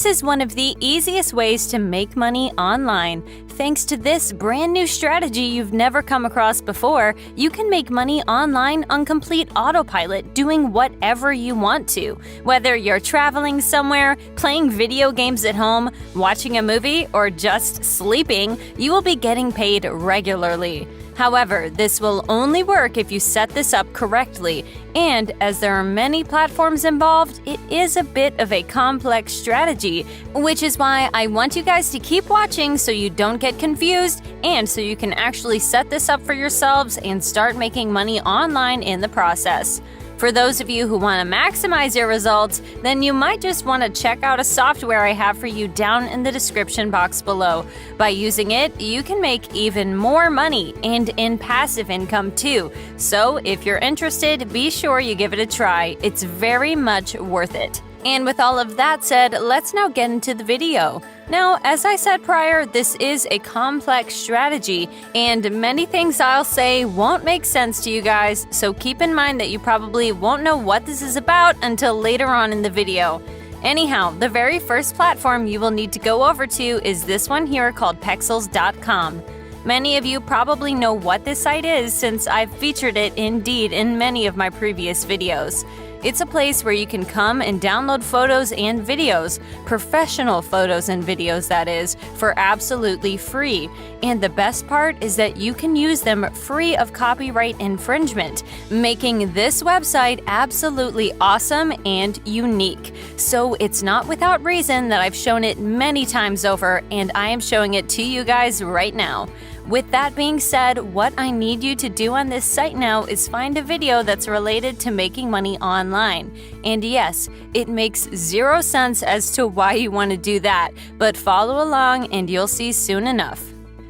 This is one of the easiest ways to make money online. Thanks to this brand new strategy you've never come across before, you can make money online on complete autopilot doing whatever you want to. Whether you're traveling somewhere, playing video games at home, watching a movie, or just sleeping, you will be getting paid regularly. However, this will only work if you set this up correctly, and as there are many platforms involved, it is a bit of a complex strategy, which is why I want you guys to keep watching so you don't get confused and so you can actually set this up for yourselves and start making money online in the process. For those of you who want to maximize your results, then you might just want to check out a software I have for you down in the description box below. By using it, you can make even more money and in passive income too. So if you're interested, be sure you give it a try. It's very much worth it. And with all of that said, let's now get into the video. Now, as I said prior, this is a complex strategy, and many things I'll say won't make sense to you guys, so keep in mind that you probably won't know what this is about until later on in the video. Anyhow, the very first platform you will need to go over to is this one here called Pexels.com. Many of you probably know what this site is since I've featured it indeed in many of my previous videos. It's a place where you can come and download photos and videos, professional photos and videos that is, for absolutely free. And the best part is that you can use them free of copyright infringement, making this website absolutely awesome and unique. So it's not without reason that I've shown it many times over, and I am showing it to you guys right now. With that being said, what I need you to do on this site now is find a video that's related to making money online. And yes, it makes zero sense as to why you want to do that, but follow along and you'll see soon enough.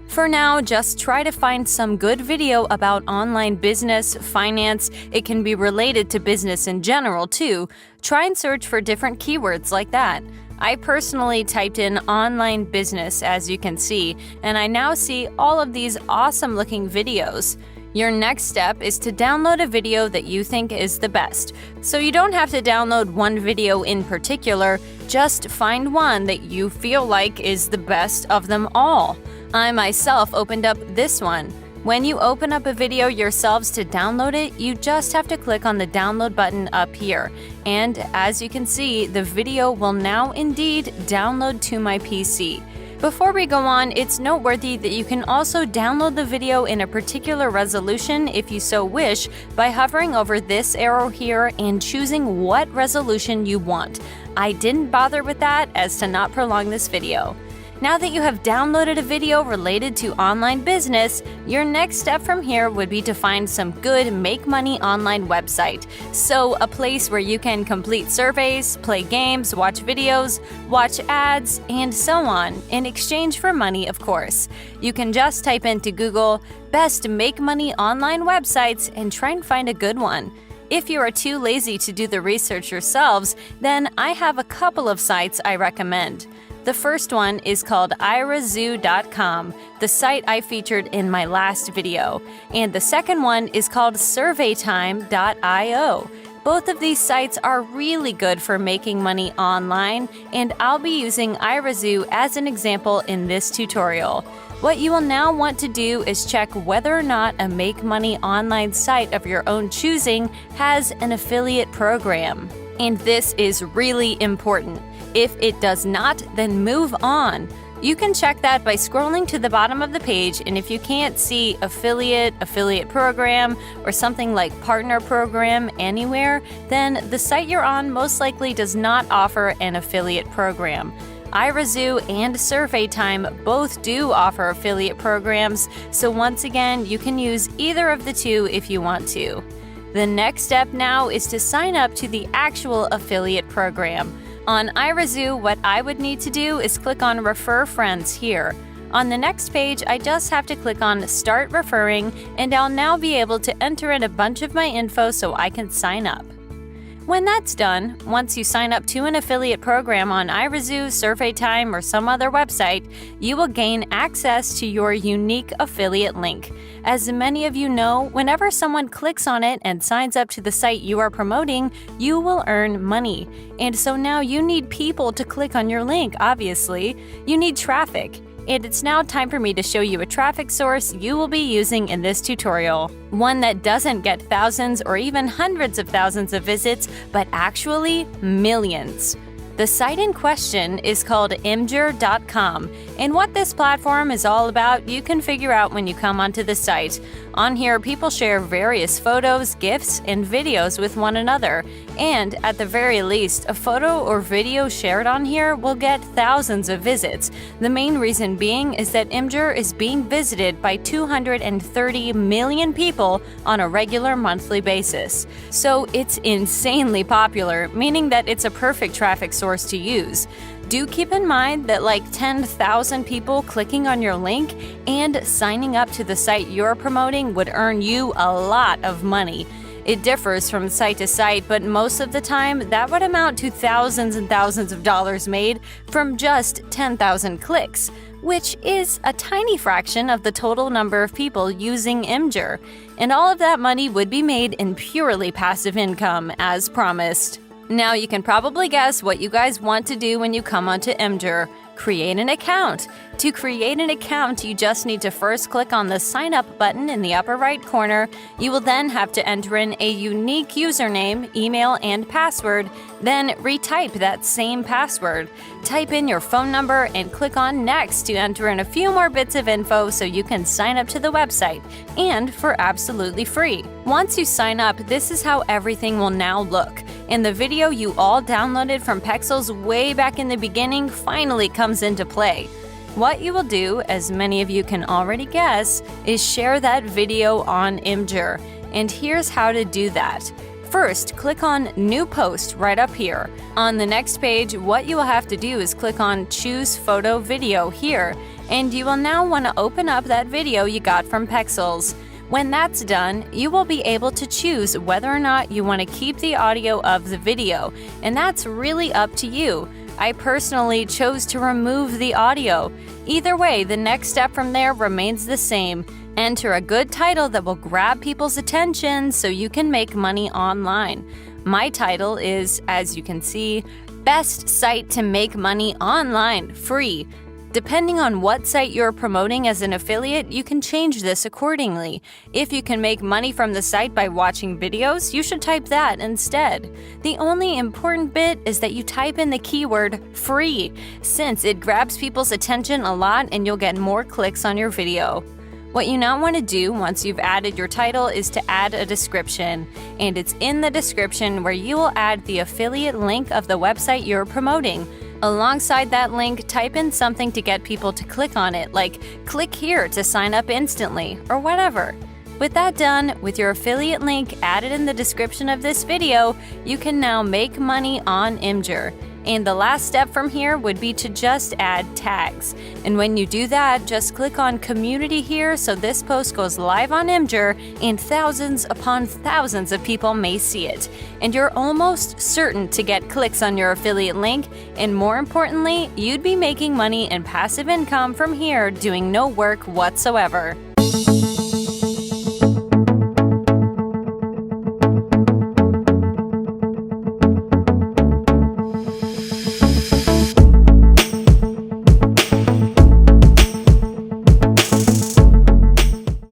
For now, just try to find some good video about online business, finance. It can be related to business in general too. Try and search for different keywords like that. I personally typed in online business, as you can see, and I now see all of these awesome looking videos. Your next step is to download a video that you think is the best. So you don't have to download one video in particular, just find one that you feel like is the best of them all. I myself opened up this one. When you open up a video yourselves to download it, you just have to click on the download button up here. And as you can see, the video will now indeed download to my PC. Before we go on, it's noteworthy that you can also download the video in a particular resolution if you so wish by hovering over this arrow here and choosing what resolution you want. I didn't bother with that as to not prolong this video. Now that you have downloaded a video related to online business, your next step from here would be to find some good make money online website. So a place where you can complete surveys, play games, watch videos, watch ads, and so on, in exchange for money, of course. You can just type into Google, best make money online websites, and try and find a good one. If you are too lazy to do the research yourselves, then I have a couple of sites I recommend. The first one is called irazoo.com, the site I featured in my last video, and the second one is called surveytime.io. Both of these sites are really good for making money online, and I'll be using irazoo as an example in this tutorial. What you will now want to do is check whether or not a make money online site of your own choosing has an affiliate program. And this is really important. If it does not, then move on. You can check that by scrolling to the bottom of the page, and if you can't see affiliate program, or something like partner program anywhere, then the site you're on most likely does not offer an affiliate program. irazoo and SurveyTime both do offer affiliate programs, so once again, you can use either of the two if you want to. The next step now is to sign up to the actual affiliate program. On irazoo, what I would need to do is click on Refer Friends here. On the next page, I just have to click on Start Referring, and I'll now be able to enter in a bunch of my info so I can sign up. When that's done, once you sign up to an affiliate program on iRazoo, SurveyTime, or some other website, you will gain access to your unique affiliate link. As many of you know, whenever someone clicks on it and signs up to the site you are promoting, you will earn money. And so now you need people to click on your link, obviously. You need traffic. And it's now time for me to show you a traffic source you will be using in this tutorial. One that doesn't get thousands or even hundreds of thousands of visits, but actually millions. The site in question is called Imgur.com, and what this platform is all about you can figure out when you come onto the site. On here, people share various photos, GIFs, and videos with one another, and at the very least, a photo or video shared on here will get thousands of visits. The main reason being is that Imgur is being visited by 230 million people on a regular monthly basis. So it's insanely popular, meaning that it's a perfect traffic source to use. Do keep in mind that like 10,000 people clicking on your link and signing up to the site you're promoting would earn you a lot of money. It differs from site to site, but most of the time that would amount to thousands and thousands of dollars made from just 10,000 clicks, which is a tiny fraction of the total number of people using Imgur. And all of that money would be made in purely passive income, as promised. Now you can probably guess what you guys want to do when you come onto Imgur. Create an account. To create an account, you just need to first click on the Sign Up button in the upper right corner. You will then have to enter in a unique username, email, and password, then retype that same password. Type in your phone number and click on Next to enter in a few more bits of info so you can sign up to the website, and for absolutely free. Once you sign up, this is how everything will now look. And the video you all downloaded from Pexels way back in the beginning finally comes into play. What you will do, as many of you can already guess, is share that video on Imgur. And here's how to do that. First, click on New Post right up here. On the next page, what you will have to do is click on Choose Photo Video here, and you will now want to open up that video you got from Pexels. When that's done, you will be able to choose whether or not you want to keep the audio of the video, and that's really up to you. I personally chose to remove the audio. Either way, the next step from there remains the same. Enter a good title that will grab people's attention so you can make money online. My title is, as you can see, Best Site to Make Money Online, Free. Depending on what site you're promoting as an affiliate, you can change this accordingly. If you can make money from the site by watching videos, you should type that instead. The only important bit is that you type in the keyword free, since it grabs people's attention a lot and you'll get more clicks on your video. What you now want to do once you've added your title is to add a description, and it's in the description where you will add the affiliate link of the website you're promoting. Alongside that link, type in something to get people to click on it, like click here to sign up instantly, or whatever. With that done, with your affiliate link added in the description of this video, you can now make money on Imgur. And the last step from here would be to just add tags. And when you do that, just click on Community here so this post goes live on Imgur and thousands upon thousands of people may see it. And you're almost certain to get clicks on your affiliate link, and more importantly, you'd be making money and passive income from here doing no work whatsoever.